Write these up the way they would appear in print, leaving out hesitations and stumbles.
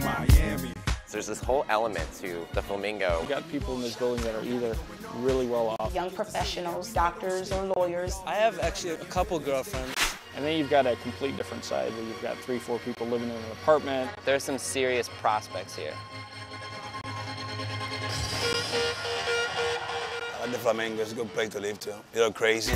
Miami. So there's this whole element to the Flamingo. We've got people in this building that are either really well off. Young professionals, doctors or lawyers. I have actually a couple girlfriends. And then you've got a complete different side where you've got 3 or 4 people living in an apartment. There's some serious prospects here. I like the Flamingo. It's a good place to live too. You're crazy.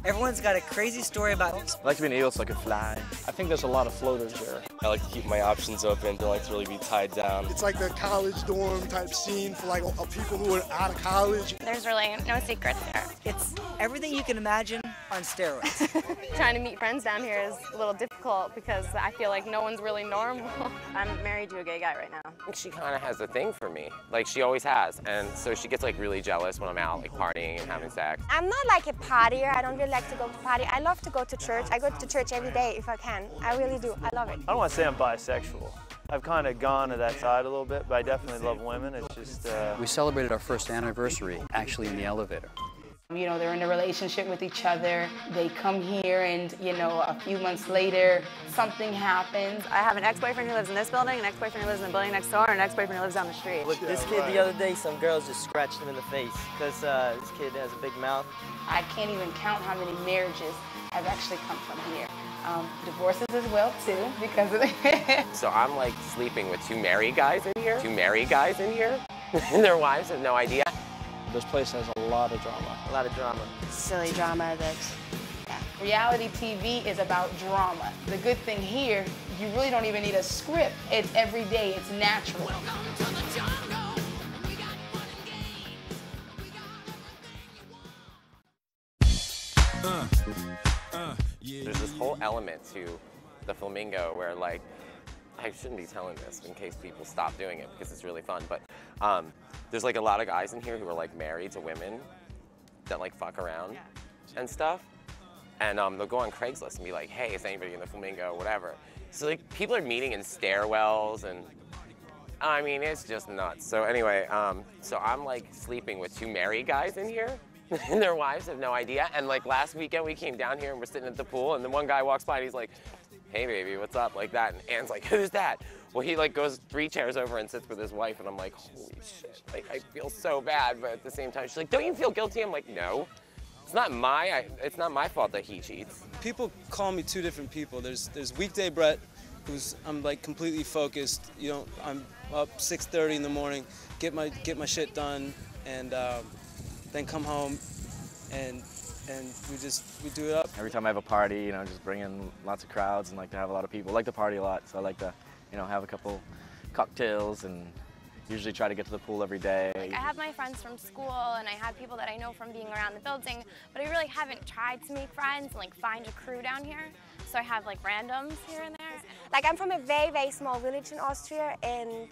Everyone's got a crazy story about it. I like to be an eagle so I can fly. I think there's a lot of floaters here. I like to keep my options open. Don't like to really be tied down. It's like the college dorm type scene for like people who are out of college. There's really no secrets there. It's everything you can imagine on steroids. Trying to meet friends down here is a little difficult because I feel like no one's really normal. I'm married to a gay guy right now. She kind of has a thing for me, like she always has, and so she gets like really jealous when I'm out like partying and having sex. I'm not like a partier. I don't really like to go to party. I love to go to church. I go to church every day if I can. I really do. I love it. I don't want to say I'm bisexual. I've kind of gone to that side a little bit, but I definitely love women. It's just... We celebrated our first anniversary actually in the elevator. You know, they're in a relationship with each other. They come here and, you know, a few months later, something happens. I have an ex-boyfriend who lives in this building, an ex-boyfriend who lives in the building next door, and an ex-boyfriend who lives down the street. Look, this kid the other day, some girls just scratched him in the face because this kid has a big mouth. I can't even count how many marriages have actually come from here. Divorces as well, too, because of it. So I'm like sleeping with 2 married guys in here, 2 married guys in here, and their wives have no idea. This place has a lot of drama. A lot of drama. Silly drama that, yeah. Reality TV is about drama. The good thing here, you really don't even need a script. It's every day, it's natural. There's this whole element to the Flamingo where like, I shouldn't be telling this in case people stop doing it because it's really fun, but there's like a lot of guys in here who are like married to women that like fuck around and stuff. And they'll go on Craigslist and be like, hey, is anybody in the Flamingo, whatever. So like people are meeting in stairwells and I mean, it's just nuts. So anyway, so I'm like sleeping with 2 married guys in here and their wives have no idea. And like last weekend we came down here and we're sitting at the pool and then one guy walks by and he's like, hey baby, what's up, like that. And Anne's like, who's that? Well, he like goes 3 chairs over and sits with his wife and I'm like, holy shit, like I feel so bad, but at the same time, she's like, don't you feel guilty? I'm like, no, it's not my fault that he cheats. People call me 2 different people. There's weekday Brett, who's I'm like completely focused. You know, I'm up 6:30 in the morning, get my shit done, and then come home, and we do it up. Every time I have a party, you know, just bring in lots of crowds and like to have a lot of people. I like to party a lot, so I like to, you know, have a couple cocktails and usually try to get to the pool every day. Like, I have my friends from school and I have people that I know from being around the building, but I really haven't tried to make friends and like find a crew down here. So I have like randoms here and there. like I'm from a very, very small village in Austria and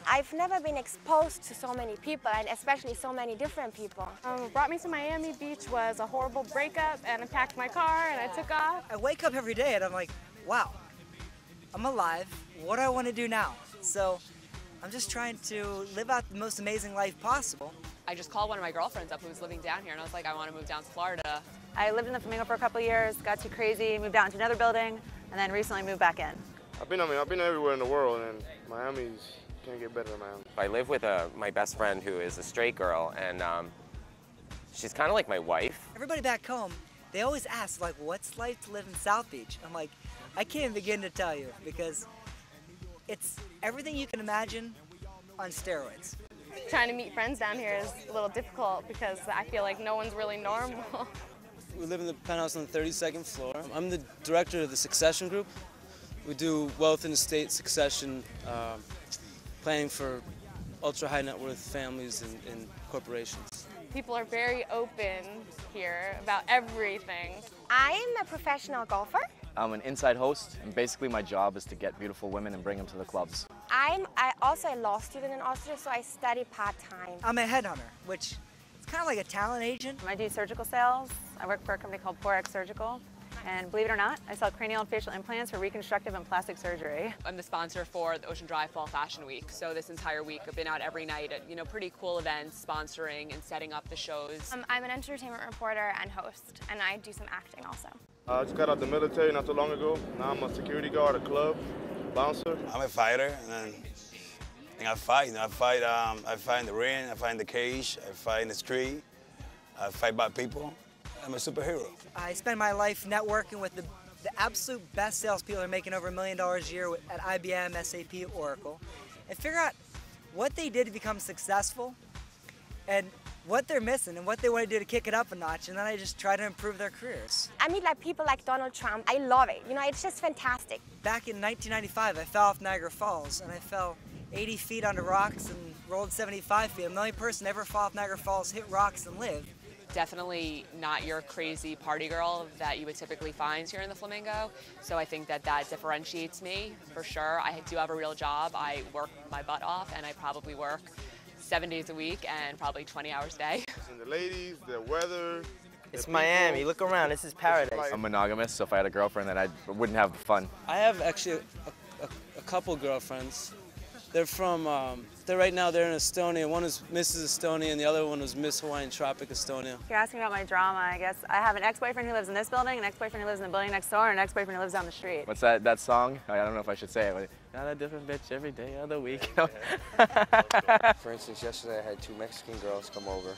I've never been exposed to so many people and especially so many different people. What brought me to Miami Beach was a horrible breakup and I packed my car and I took off. I wake up every day and I'm like, wow, I'm alive. What do I want to do now? So I'm just trying to live out the most amazing life possible. I just called one of my girlfriends up who was living down here, and I was like, I want to move down to Florida. I lived in the Flamingo for a couple of years, got too crazy, moved out into another building, and then recently moved back in. I've been everywhere in the world, and Miami's can't get better than Miami. I live with my best friend who is a straight girl, and she's kind of like my wife. Everybody back home, they always ask, like, what's it like to live in South Beach? I'm like, I can't begin to tell you, because it's everything you can imagine on steroids. Trying to meet friends down here is a little difficult because I feel like no one's really normal. We live in the penthouse on the 32nd floor. I'm the director of the Succession Group. We do wealth and estate succession, planning for ultra-high net worth families and corporations. People are very open here about everything. I'm a professional golfer. I'm an inside host, and basically my job is to get beautiful women and bring them to the clubs. I'm also a law student in Austria, so I study part-time. I'm a headhunter, which is kind of like a talent agent. I do surgical sales. I work for a company called 4X Surgical. And believe it or not, I sell cranial and facial implants for reconstructive and plastic surgery. I'm the sponsor for the Ocean Drive Fall Fashion Week. So this entire week I've been out every night at, you know, pretty cool events, sponsoring and setting up the shows. I'm an entertainment reporter and host, and I do some acting also. I just got out the military not too long ago. Now I'm a security guard at a club. Bouncer? I'm a fighter, and I fight. I fight in the ring, I fight in the cage, I fight in the street, I fight by people. I'm a superhero. I spend my life networking with the absolute best salespeople who are making over $1 million a year at IBM, SAP, Oracle, and figure out what they did to become successful and what they're missing and what they want to do to kick it up a notch, and then I just try to improve their careers. I meet like people like Donald Trump. I love it. You know, it's just fantastic. Back in 1995, I fell off Niagara Falls, and I fell 80 feet onto rocks and rolled 75 feet. I'm the only person to ever fall off Niagara Falls, hit rocks, and live. Definitely not your crazy party girl that you would typically find here in the Flamingo. So I think that differentiates me for sure. I do have a real job. I work my butt off, and I probably work 7 days a week and probably 20 hours a day. And the ladies, the weather. It's Miami. Look around. This is paradise. I'm monogamous, so if I had a girlfriend, then I wouldn't have fun. I have actually a couple girlfriends. They're from, right now they're in Estonia. One is Mrs. Estonia and the other one was Miss Hawaiian Tropic Estonia. You're asking about my drama, I guess. I have an ex-boyfriend who lives in this building, an ex-boyfriend who lives in the building next door, and an ex-boyfriend who lives down the street. What's that song? I don't know if I should say it, but got a different bitch every day of the week. For instance, yesterday I had 2 Mexican girls come over,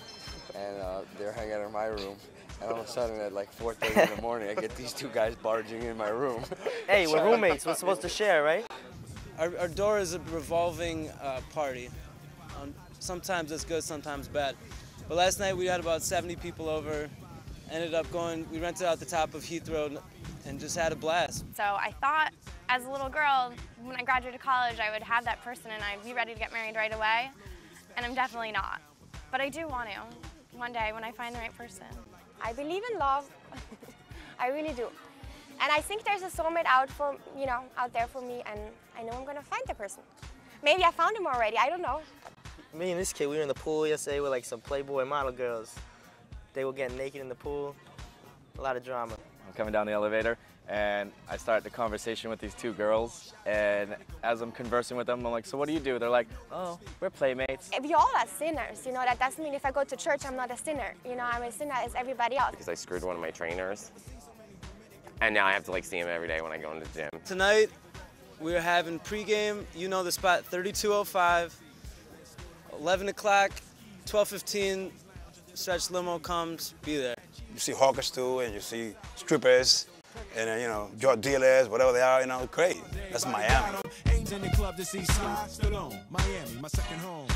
and they were hanging out in my room. And all of a sudden, at like 4:30 in the morning, I get these 2 guys barging in my room. Hey, we're roommates. We're supposed to share, right? Our door is a revolving party. Sometimes it's good, sometimes bad. But last night we had about 70 people over. Ended up we rented out the top of Heathrow and just had a blast. So I thought as a little girl, when I graduated college, I would have that person and I'd be ready to get married right away. And I'm definitely not. But I do want to, one day when I find the right person. I believe in love. I really do. And I think there's a soulmate out there for me, and I know I'm gonna find the person. Maybe I found him already, I don't know. Me and this kid, we were in the pool yesterday with like some Playboy model girls. They were getting naked in the pool. A lot of drama. I'm coming down the elevator, and I start the conversation with these 2 girls, and as I'm conversing with them, I'm like, so what do you do? They're like, oh, we're playmates. We all are sinners, you know, that doesn't mean if I go to church, I'm not a sinner. You know, I'm a sinner as everybody else. Because I screwed one of my trainers. And now I have to like see him every day when I go into the gym. Tonight, we're having pregame, you know the spot, 3205, 11 o'clock, 12:15, stretch limo comes, be there. You see hawkers too, and you see strippers, and drug dealers, whatever they are, crazy. That's Miami. Ain't in the club to see slide, still on Miami, my second home.